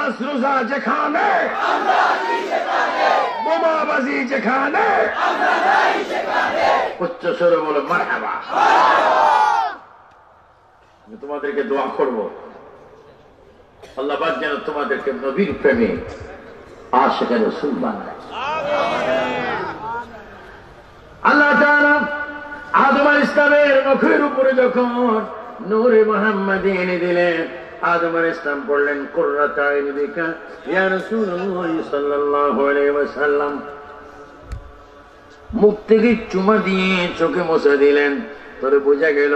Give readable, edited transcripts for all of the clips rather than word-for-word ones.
নামাজ রোজা যেখানে, বোমাবাজি যেখানে, উচ্চ স্বরে বলে মারহাবা। আমি তোমাদেরকে দোয়া করব, আল্লাহ পাক যেন তোমাদেরকে নবীর প্রেমে আশিক রাসূল বানায়। আল্লাহ তাআলা আদম আলাইহিস সালামের মুখের উপরে যখন নূরে মুহাম্মাদি এনে দিলেন, আদম আলাইহিস সালাম বললেন কুররাতা আইনি বিকা ইয়া রাসূলুল্লাহ সাল্লাল্লাহু আলাইহি ওয়াসাল্লাম। মুখ থেকে চুমা দিয়ে চোখে মুছে দিলেন। তোরে বোঝা গেল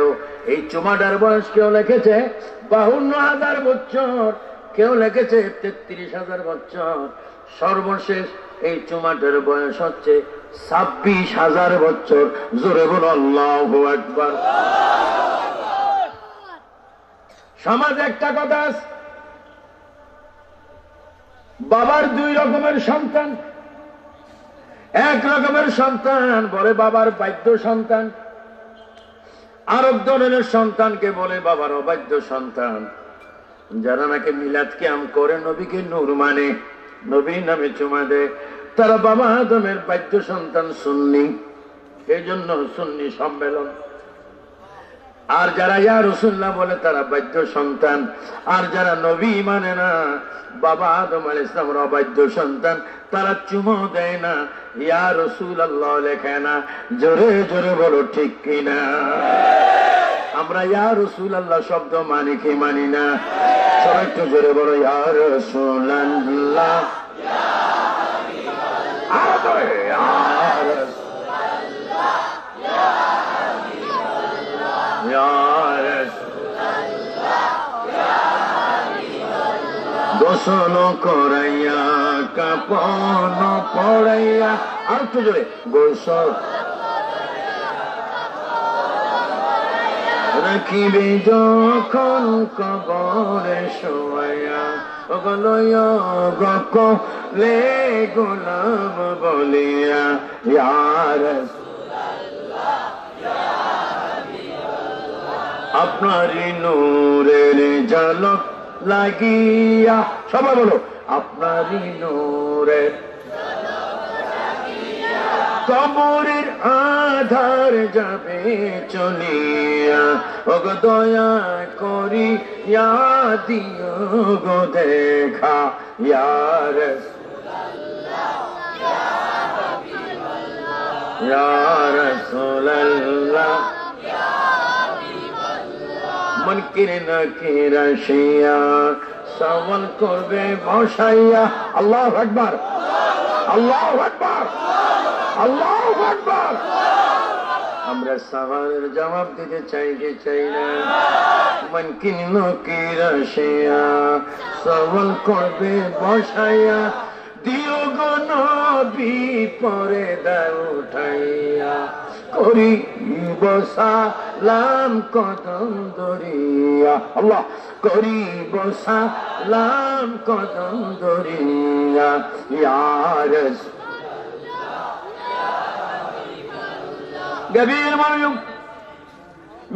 এই চুমাটার বয়স কেউ লিখেছে 52,000 বছর, কেউ লিখেছে 33,000 বছর, সর্বশেষ এই চুমাটার বয়স হচ্ছে 26,000 বছর। জোরে বলো আল্লাহু আকবার। সমাজ একটা কথা আছে, বাবার 2 রকমের সন্তান। এক রকমের সন্তান বলে বাবার বাধ্য সন্তান, আর এক ধরনের সন্তানকে বলে বাবার অবাধ্য সন্তান। যারা নাকি মিলাদ কিয়াম করে, নবীকে নূর মানে, নবীর নামে চুমা দেয়, তারা বাবা আদমের বাধ্য সন্তান, সুন্নি। এই জন্য সুন্নি সম্মেলন। আর যারা ইয়া রাসূলুল্লাহ বলে তারা বাধ্য সন্তান। আর যারা নবী মানে না, বাবা আদম আলাইহিস সালামের অবাধ্য সন্তান, তারা চুমো দেয় না, ইয়া রাসূলুল্লাহ লেখে না। জোরে জোরে বলো ঠিক কিনা? আমরা ইয়া রাসূলুল্লাহ শব্দ মানি কি মানি না? সবাই একটু জোরে বলো ইয়া রাসূলুল্লাহ। গোসল করাইয়া কাপন পড়াইয়া, আর একটু জোরে, গোসল রাখিবে যখন কবরে শোয়াইয়া, ওগলয়া গকলে গোলাম বলিয়া, ইয়া রাসূলুল্লাহ ইয়া হাবিবাল্লাহ। আপনারই নূরের ঝলক লাগিয়া, সবাই বলো আপনারই নূরের কবরের আধার যাবে চলিয়া, ওগো দয়া করিয়া দিও গো দেখা, ইয়া রাসূলুল্লাহ ইয়া হাবিবাল্লাহ, ইয়া রাসূলুল্লাহ ইয়া হাবিবাল্লাহ। মুনকির নাকির আসিয়া সওয়াল করবে বসাইয়া, আল্লাহু আকবার, আল্লাহু আকবার, আল্লাহু আকবার। আমরা সওয়ালের জবাব দিতে চাই কি চাই না? মুনকির নাকির আসিয়া সওয়াল করবে বসাইয়া, দিও গো নবী পরদা উঠাইয়া, করিব সালাম কদম ধরিয়া, আল্লাহ করিব সালাম কদম ধরিয়া, ইয়া রাসূলুল্লাহ ইয়া হাবিবাল্লাহ। গভীর মনোযোগ,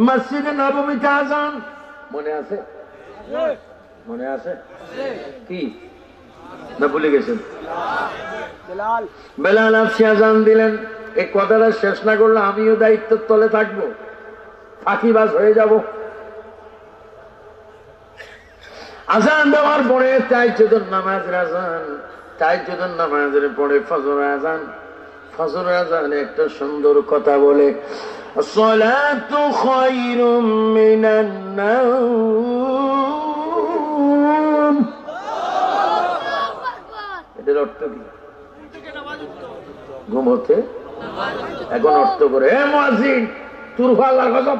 মসজিদে নববীতে আযান মনে আছে? মনে আছে কি না ভুলে গেছেন? বেলাল আপসি আযান দিলেন। এই কথাটা শেষ না করলে আমিও দায়িত্বের তলে থাকবো, ফাঁকিবাজ হয়ে যাব। আযান দেওয়ার পরে তাহাজ্জুদের নামাজের আযান, তাহাজ্জুদের নামাজের পরে ফজর আযান। ফজর আযানে একটা সুন্দর কথা বলে, আসসালাতু খায়রুম মিনান নাওম। এটার অর্থ কি? ঘুমোতে। এখন অর্থ করে, হে মুয়াজ্জিন তোর আল্লাহর গজব,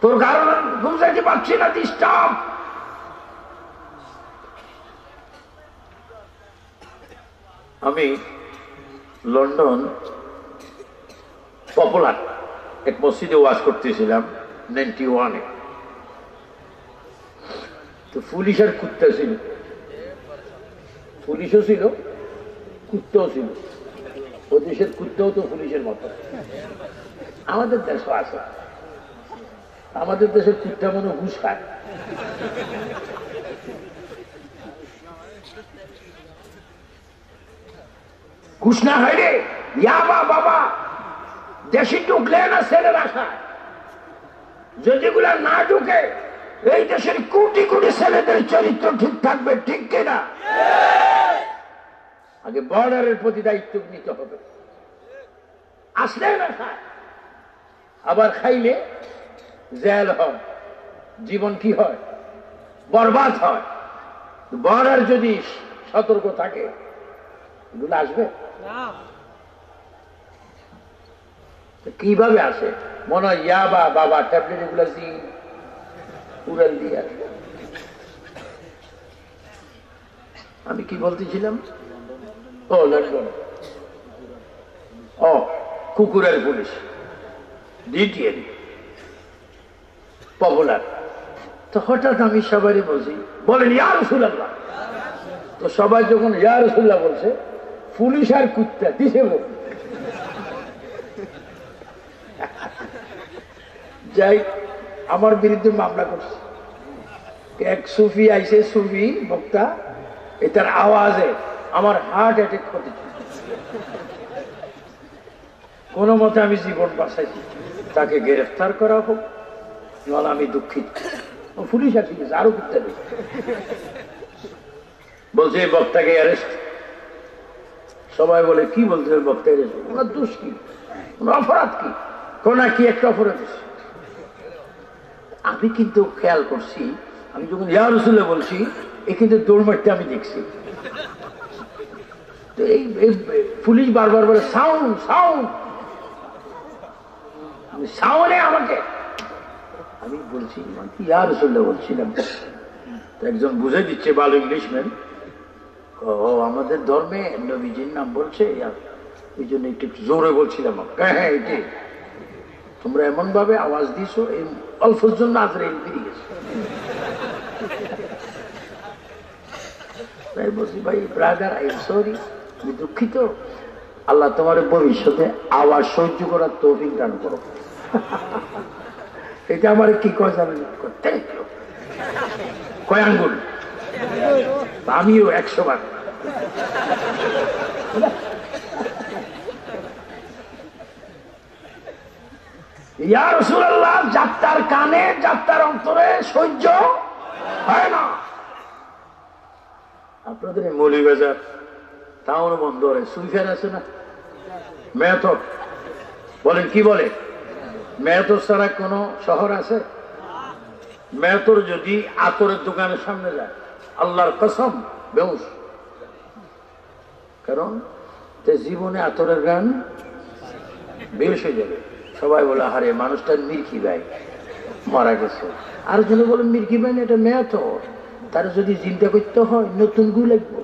তোর কারণে ঘুম যাইতে পারছি না, ডিস্টার্ব। আমি লন্ডন পপুলার এক মসজিদে ওয়াজ করতেছিলাম 91-এ। তো পুলিশ আর কুত্তা ছিল, পুলিশও ছিল, কুত্তাও ছিল। ও দেশের কুত্তাও তো পুলিশের মতো, আমাদের দেশও আছে। আমাদের দেশের কুত্তা মনে ঘুষ খায়, কুষ্ণা হাইরে ইয়াবা বাবা দেশে ঢুকলে না ছেলেরা খায়, যেগুলা না ঢুকে এই দেশের কোটি কোটি ছেলেদের চরিত্র ঠিক থাকবে, ঠিক কিনা? আগে বর্ডারের প্রতি দায়িত্ব নিতে হবে। আসলে না খায়, আবার খাইলে জেল হয়, জীবন কি হয়? বরবাদ হয়। বর্ডার যদি সতর্ক থাকে এগুলো আসবে কিভাবে আসে? মনে হয় ইয়াবা বাবা ট্যাবলেট এগুলো উড়াল দিয়ে আসবে। আমি কি বলতেছিলাম? ও লন্ডন, ও কুকুরের পুলিশ ডিটিএন পপুলার। তো হঠাৎ আমি সবারই বলছি, বলেন ইয়া রাসূলুল্লাহ। তো সবাই যখন ইয়া রাসূলুল্লাহ বলছে, পুলিশ আর কুত্তা দিছে বল। যাই আমার বিরুদ্ধে মামলা করছে। এক সুফি আইসে, সুফি বক্তা, এটার আওয়াজে আমার হার্ট অ্যাটাক হতেছে। কোন মতে আমি জীবন বাঁচাইছি, তাকে গ্রেফতার করা হোক, নাহলে আমি দুঃখিত। পুলিশ আসি গেছে, আরো কুত্তা দিচ্ছে, বলছে এই বক্তাকে অ্যারেস্ট। সবাই বলে কি বলছে বক্তা অ্যারেস্ট? ওনার দোষ কি, ওনার অপরাধ কি? কোনা কি একটা অপরাধ? আমি কিন্তু খেয়াল করছি, আমি যখন ইয়া রাসূলুল্লাহ বলছি এ কিন্তু দৌড় মারতে আমি দেখছি। তো এই পুলিশ বারবার বলে সাউন্ড সাউন্ড, সাউন্ডে আমাকে, আমি বলছি ইয়া রাসূলুল্লাহ বলছিলাম। তো একজন বুঝে দিচ্ছে, ভালো ইংলিশম্যান, ও আমাদের ধর্মে নবীজির নাম বলছে, এই জন্য একটু জোরে বলছিলাম। হ্যাঁ এটি তোমরা এমন ভাবে আওয়াজ দিছো, এই অল্পের জন্য আজরাইল বেরিয়ে গেছে। তাই বলছি ভাই ব্রাদার, আই এম সরি, আমি দুঃখিত। আল্লাহ তোমার ভবিষ্যতে আওয়াজ সহ্য করার তৌফিক দান করো। এটা আমার কি কয় জানেন? কয় আঙ্গুল? আমিও 100 বার। ইয়া রাসূলুল্লাহ, যাত্রার কানে যাত্রার অন্তরে সহ্য হয় না। আপনাদের মৌলভীবাজার টাউন বন্দরে সুইফের আছে না, মেয়তর বলেন, কি বলে? মেয়তর ছাড়া কোন শহর আছে? মেয়তর যদি আতরের দোকানের সামনে যায়, আল্লাহর কসম বেউস। কারণ জীবনে আতরের গান বেউস হয়ে যাবে। সবাই বলে আরে মানুষটা মির্কি ভাই মারা গেছে। আর জন্য বলে মির্কি ভাই না, এটা মেয়তর, তার যদি চিন্তা করতে হয় নতুন গু লাগবে।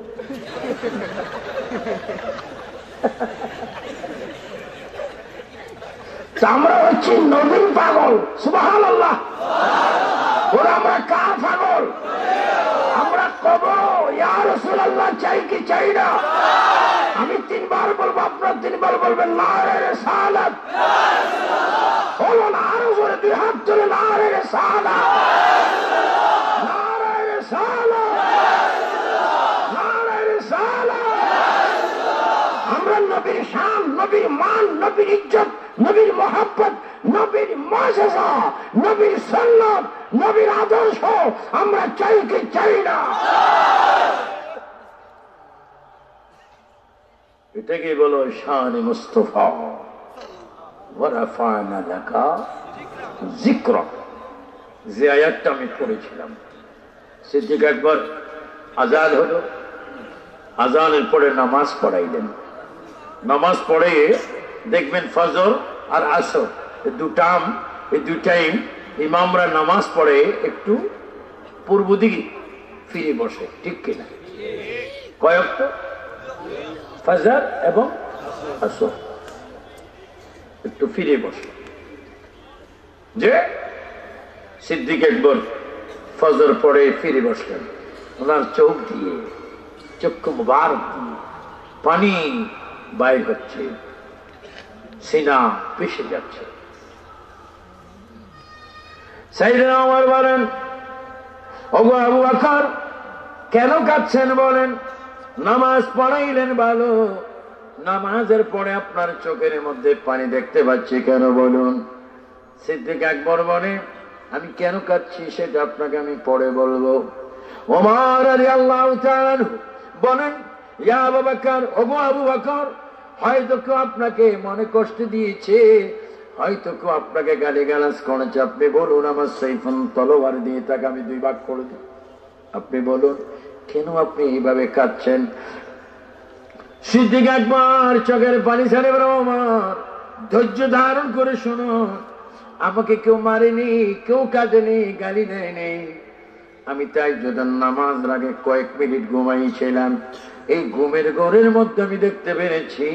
আমরা হচ্ছি নবীর পাগল, সুবহানাল্লাহ। ওরা আমরা কার পাগল? আমরা কব ইয়া রাসূলুল্লাহ চাই কি চাই না? আমি 3 বার বলবো, আপনার 3 বার বলবেন নারে রিসালাত। বলুন আরো জোরে, 2 হাত তুলে নারে রিসালাত, নারে রিসালাত, নারে রিসালাত। আমরা নবীর শান, নবীর মান, নবীর ইজ্জত, নবীর মহব্বত, নবীর মুজিজা, নবীর সুন্নাত, নবীর আদর্শ আমরা চাই কি চাই না? এটাকে বলো শান-ই মুস্তাফা, ওয়া রাফা'না লাকা যিকরাক। যে আয়াতটা আমি পড়েছিলাম, সিদ্দিক আকবর আজান হলো, আজানের পরে নামাজ পড়াইলেন। নামাজ পড়ে দেখবেন ফজর আর আসর এই দু টাইম ইমামরা নামাজ পড়ে একটু পূর্ব দিকে ফিরে বসে, ঠিক কিনা? কয়েকটা ফজর এবং আসর একটু ফিরে বসে। যে সিদ্দিক আকবর ফজর পড়ে ফিরে বসলেন, ওনার চোখ দিয়ে, চক্ষু মুবারক দিয়ে পানি বাইর হচ্ছে, সিনা পেশে যাচ্ছে। সাইয়েদনা ওমর বলেন, ওগো আবু বকর কেন কাঁদছেন? বলেন নামাজ পড়াইলেন ভালো, নামাজের পরে আপনার চোখের মধ্যে পানি দেখতে পাচ্ছি কেন বলুন? সিদ্দিক আকবর বলে, আমি কেন কাঁদছি সেটা আপনাকে আমি পরে বলবো। ওমর রাদিয়াল্লাহু তাআলা বলেন, ইয়া আবু বকর, ওগো আবু বকর, হয়তো কেউ আপনাকে মনে কষ্ট দিয়েছে, হয়তো কেউ আপনাকে গালিগালাজ করেছে, আপনি বলুন আমার সাইফুন তলোয়ার দিয়ে তাকে আমি 2 ভাগ করে দিই। আপনি বলুন কেন আপনি এইভাবে কাঁদছেন? সিদ্দিক আকবর চোখের পানি ছেড়ে বলে, ওমর ধৈর্য ধারণ করে শোনো, আমাকে কেউ মারেনি, কেউ কাঁদেনি, গালি দেয়নি, আমি তাই যদি নামাজ আগে কয়েক মিনিট ঘুমাইছিলাম, এই ঘুমের ঘরের মধ্যে আমি দেখতে পেরেছি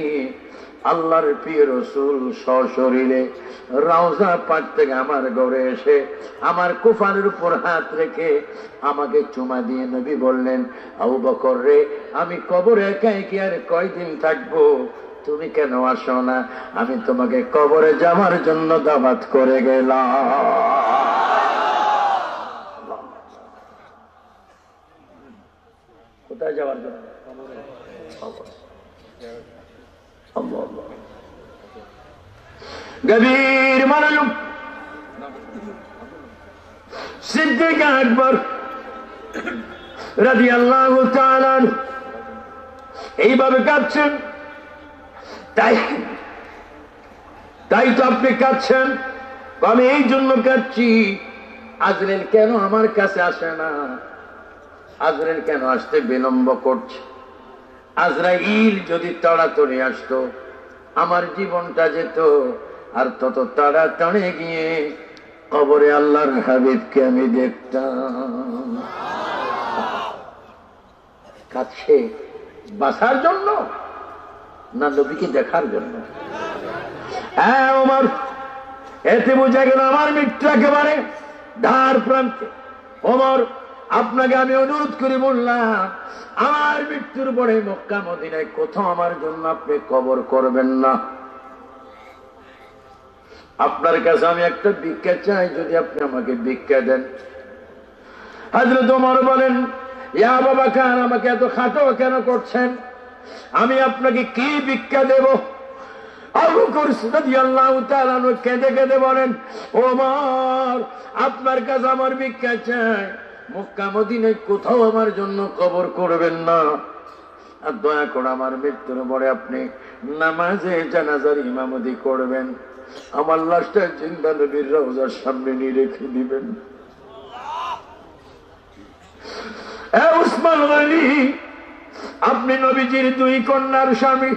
আল্লাহর প্রিয় রাসূল সশরীরে রওজা পাক থেকে আমার ঘরে এসে আমার কুফানের উপর হাত রেখে আমাকে চুমা দিয়ে নবী বললেন, আবু বকর রে, আমি কবরে একা একা আর কয়দিন থাকবো, তুমি কেন আসো না? আমি তোমাকে কবরে যাওয়ার জন্য দাওয়াত করে গেলাম। কোথায় যাওয়ার জন্য? গভীর মনোযোগ। সিদ্দিক আকবর রাদিয়াল্লাহু তাআলা এইভাবে কাঁদছেন। তাই তো আপনি কাঁদছেন? আমি এই জন্য কাঁদছি, আজরাইল কেন আমার কাছে আসে না? আজরাইল কেন আসতে বিলম্ব করছে? আজরাইল যদি তাড়াতাড়ি আসতো আমার জীবনটা যেত, আর তত তাড়াতাড়ি গিয়ে কবরে আল্লাহর হাবিবকে আমি দেখতাম। কাছে বাঁচার জন্য না নবীকে দেখার জন্য? হ্যাঁ ওমর, এতে বোঝা গেল আমার মৃত্যু একেবারে ধার প্রান্তে। ওমর, আপনাকে আমি অনুরোধ করে বললাম, আমার মৃত্যুর পরে মক্কা মদিনায় কোথাও আমার জন্য আপনি কবর করবেন না। আপনার কাছে আমি একটা ভিক্ষা চাই, যদি আপনি আমাকে ভিক্ষা দেন। হযরত ওমর বলেন, ইয়া আবু বকর, আমাকে এত খাটো কেন করছেন? আমি আপনাকে কি ভিক্ষা দেব? আবু বকর রাদিয়াল্লাহু তাআলা কেঁদে কেঁদে বলেন, ওমর, আপনার কাছে আমার ভিক্ষা চাই, মক্কা মদিনায় কোথাও আমার জন্য কবর করবেন না, আর দয়া করে আমার মৃত্যুর পরে আপনি নামাজে জানাজার ইমামতি করবেন, আমার লাশটা জিন্দা নবীর রওজার সামনে নিয়ে রেখে দিবেন। উসমান গনি, আপনি নবীজির 2 কন্যার স্বামী,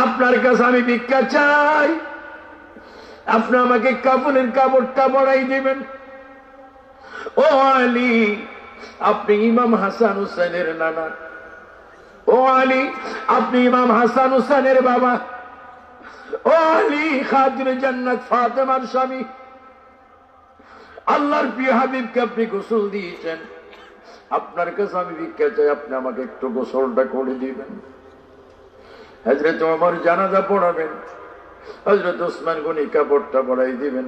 আপনার কাছে আমি ভিক্ষা চাই, আপনি আমাকে কাফনের কাপড়টা বড়াই দিবেন। ও আলী, আপনি ইমাম হাসান হুসেনের নানা। ও আলী, আপনি ইমাম হাসান হুসেনের বাবা। ও আলী, খাদিজা জান্নাত ফাতেমার স্বামী। আল্লাহর প্রিয় হাবিবকে আপনি গোসল দিয়েছেন, আপনার কাছে আমি ভিক্ষা চাই, আপনি আমাকে একটু গোসলটা করে দিবেন। হযরত ওমর জানাজা পড়াবেন, হযরত ওসমান গনি কাপড়টা পরাই দিবেন,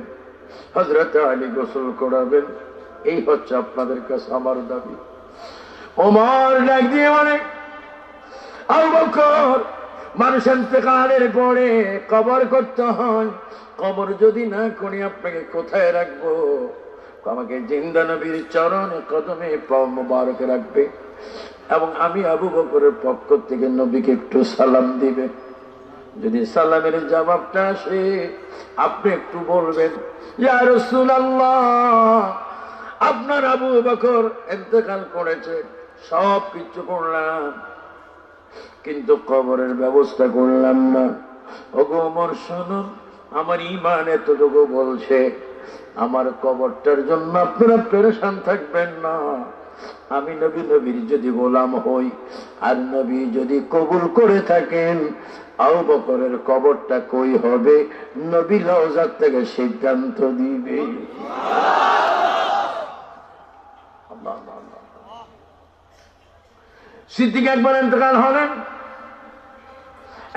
হযরত আলী গোসল করাবেন। এই হচ্ছে আপনাদের কাছে আমার দাবি। ওমর ডাক দিয়ে বলে, আবু বকর, মানুষ ইন্তেকালের পরে কবর করতে হয়, কবর যদি না করি আপনাকে কোথায় রাখবো? আমাকে জিন্দা নবীর চরণে কদমে পাও মোবারকে রাখবে, এবং আমি আবু বকরের পক্ষ থেকে নবীকে একটু সালাম দিবে। যদি সালামের জবাবটা আসে আপনি একটু বলবেন, ইয়া রাসূলুল্লাহ, আপনার আবু বকর ইন্তেকাল করেছে, সব কিছু করলাম, কিন্তু কবরের ব্যবস্থা করলাম না। ওগো ওমর, শুনুন, আমার ঈমান এতটুকু বলছে, আমার কবরটার জন্য আপনারা পেরেশান থাকবেন না। আমি নবীর যদি গোলাম হই, আর নবী যদি কবুল করে থাকেন, আবু বকরের কবরটা কই হবে, নবী রওজা থেকে সিদ্ধান্ত দিবে। সিদ্দিক আকবর ইন্তেকাল হলেন।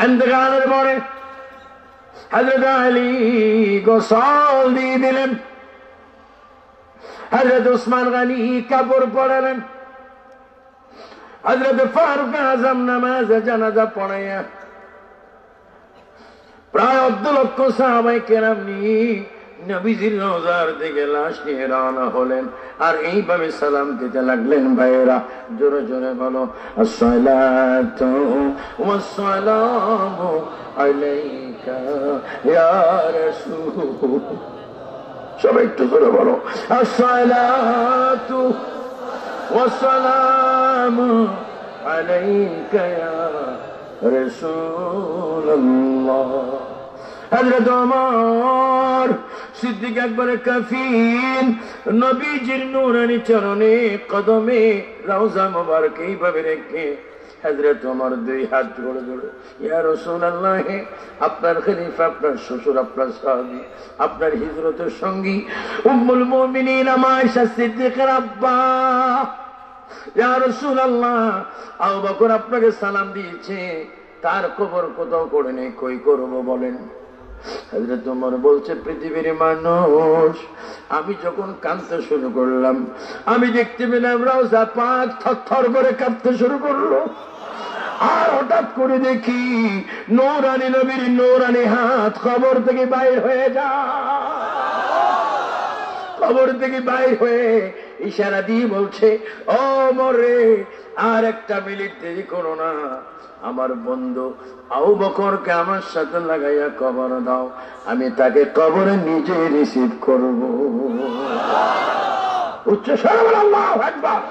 ইন্তেকালের পরে হযরত আলী গোসল দিয়ে দিলেন, হযরত ওসমান গনি কাপড় পরালেন, হযরত ফারুক আযম নামাজে জানাজা পড়াইয়া প্রায় 1.5 লক্ষ সাহাবায়ে কেরাম নিয়ে নবীজির রওজার দিকে লাশ নিয়ে রওনা হলেন। আর এইভাবে সালাম দিতে লাগলেন। ভাইয়েরা জোরে জোরে বলো, আসসালাতু ওয়াসসালামু আলাইকা ইয়া রাসূল। সবাই একটু জোরে বলো, আসসালাতু ওয়াসসালামু আলাইকা ইয়া রাসূলুল্লাহ। হযরত ওমর সিদ্দিক একবারে কাফিন নবীজির নূরানী চরণে কদমে রওজা মোবারক এইভাবে রেখে হযরত ওমর 2 হাত জোড়ে জোড়ে, ইয়া রাসূলুল্লাহ, আপনার খলিফা, আপনার শ্বশুর, আপনার সাহাবী, আপনার হিজরতের সঙ্গী উম্মুল মুমিনিন আয়েশা সিদ্দিকের আব্বা, ইয়া রাসূলুল্লাহ, আবু বকর আপনাকে সালাম দিয়েছে, তার কবর কোথাও করে নেই, কই করব বলেন? হযরত ওমর বলছে, পৃথিবীর মানুষ, আমি যখন কাঁদতে শুরু করলাম, আমি দেখতে পেলাম রওজা পাক থরথর করে কাঁপতে শুরু করলো। আর হঠাৎ করে দেখি নূরানী নবীর নূরানী হাত কবর থেকে বাইর হয়ে যায়। কবর থেকে বাইর হয়ে ইশারা দিয়ে বলছে, ও মরে, আর একটা মিনিট দেরি করো না, আমার বন্ধু আবু বকরকে আমার সাথে লাগাইয়া কবর দাও, আমি তাকে কবরে নিজে রিসিভ করব। উচ্চ স্বরে বলো আল্লাহু আকবার।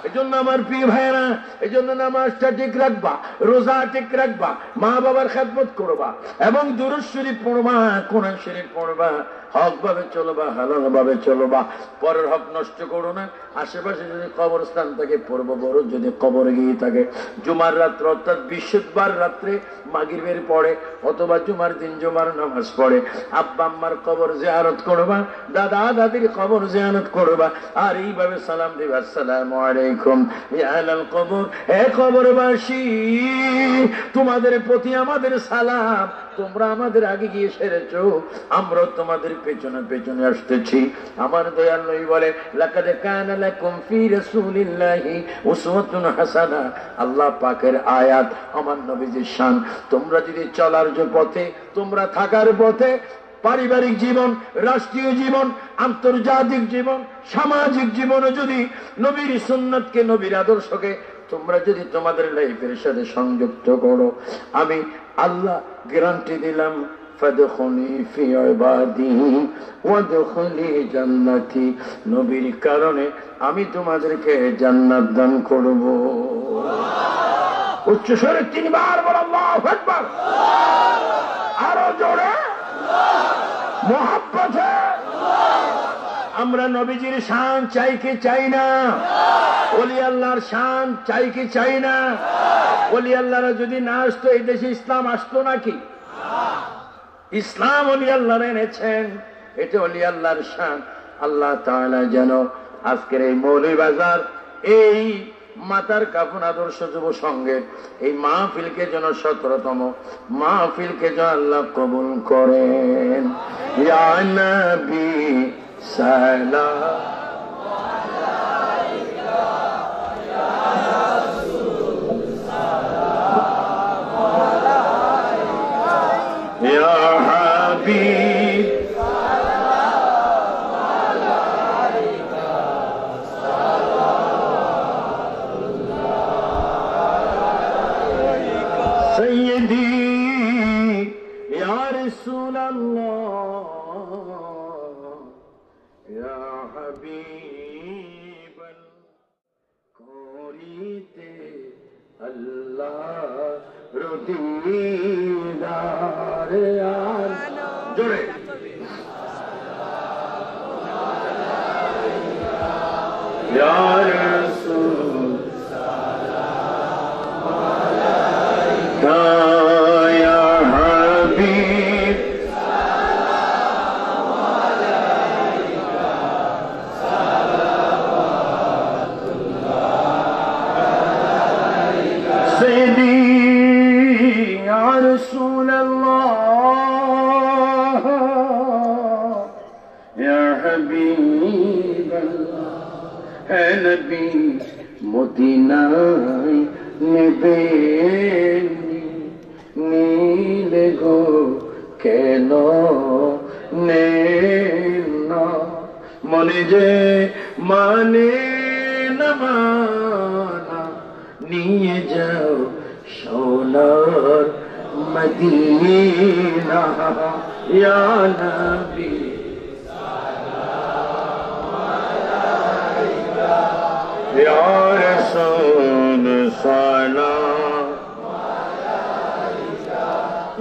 এজন্য আমার প্রিয় ভাইয়েরা, এজন্য নামাজটা ঠিক রাখবা, রোজা ঠিক রাখবা, মা বাবার খেদমত করবা এবং দুরূদ শরীফ পড়বা, কোরআন শরীফ পড়বা, হক ভাবে চলবা, হালাল ভাবে চলবা, পরের হক নষ্ট করো না। আশেপাশে যদি কবরস্থান থাকে পড়ব, বড় যদি কবরে গিয়ে থাকে, জুমার রাত্রে অর্থাৎ বৃহস্পতিবার রাত্রে মাগরিবের পড়ে অথবা জুমার দিন জুমার নামাজ পড়ে আব্বা আম্মার কবর জিয়ারত করবা, দাদা দাদির কবর জিয়ারত করবা, আর এইভাবে সালাম দিবা, আসসালামু আলাইকুম ইয়া আহলাল কবর, হে কবরবাসী, তোমাদের প্রতি আমাদের সালাম, তোমরা আমাদের আগে গিয়ে সেরেছো, আমরা তোমাদের পেছনে পেছনে আসতেছি। আমার দয়াল নবী বলে, লাকাদ কানা লাকুম ফি রাসূলিল্লাহি উসওয়াতুন হাসানাহ, আল্লাহ পাকের আয়াত, আমার নবীজির শান। তোমরা যদি চলার যে পথে, তোমরা থাকার পথে, পারিবারিক জীবন, রাষ্ট্রীয় জীবন, আন্তর্জাতিক জীবন, সামাজিক জীবনে যদি নবীর সুন্নাতকে, নবীর আদর্শকে তোমরা যদি তোমাদের লাইফের সাথে সংযুক্ত করো, আমি আল্লাহ গ্যারান্টি দিলাম, ফাদখুলি ফি ইবাদি ওয়াদখুলি জান্নাতি, নবীর কারণে আমি তোমাদেরকে জান্নাত দান করব। উচ্চ স্বরে 3 বার বলো আল্লাহু আকবার। আরো জোরে মুহাব্বতে। আমরা নবীজির শান চাই কি চাই না? ওলি আল্লাহর শান চাই কি চাই না? ওলি আল্লাহরা যদি না আসতো এই দেশে ইসলাম আসতো নাকি? ইসলাম ওলি আল্লাহরা এনেছেন, এটা ওলি আল্লাহর শান। আল্লাহ তাআলা যেন আজকের এই মৌলভীবাজার, এই মাতার কাফন আদর্শ যুব সংঘের এই মাহফিলকে যেন 17তম মাহফিলকে যেন আল্লাহ কবুল করেন। ইয়া নবী সালাম আলাইকা, ইয়া রাসূল সালাম আলাইকা, ইয়া হাবিব সালাম আলাইকা, সালাম সাইয়্যিদি ইয়া রাসূলুল্লাহ, ইয়া হাবিবাল করিতে আল্লাহ রদিদার। জোরে ইয়া রাসূল সালাম আলাইকা, ইয়া হাবিব সালাম আলাইকা, সালাওয়াতুল্লাহ সাইয়্যিদি ইয়া রাসূলুল্লাহ, ইয়া হাবিবাল্লাহ, হে নবী মদিনায় নেবে নীলে গো কেন নে না মনে যে মানে না মানা নিয়ে যাও সোনার মদিনা ইয়া নবী ইয়া রাসূল সালাম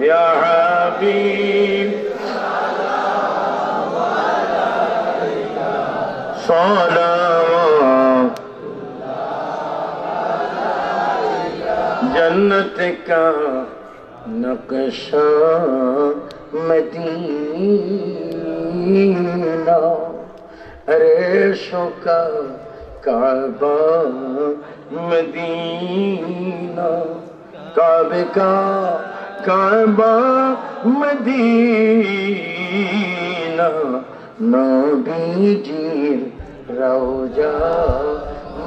ইয়া হাবিব সালাম जन्नत का नक्शा मदीना रेशों का काबा मदीना काबे का काबा मदीना नबीजी रौजा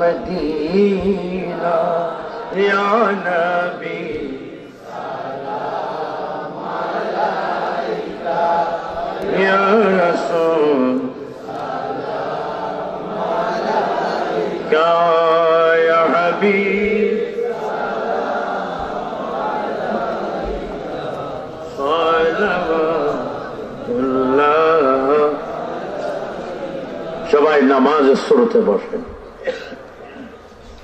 मदीना या नबी सलाम अलैका या रसूल सलाम अलैका या हबीब सलावतुल्लाह। সবাই নামাজের শুরুতে বসেন।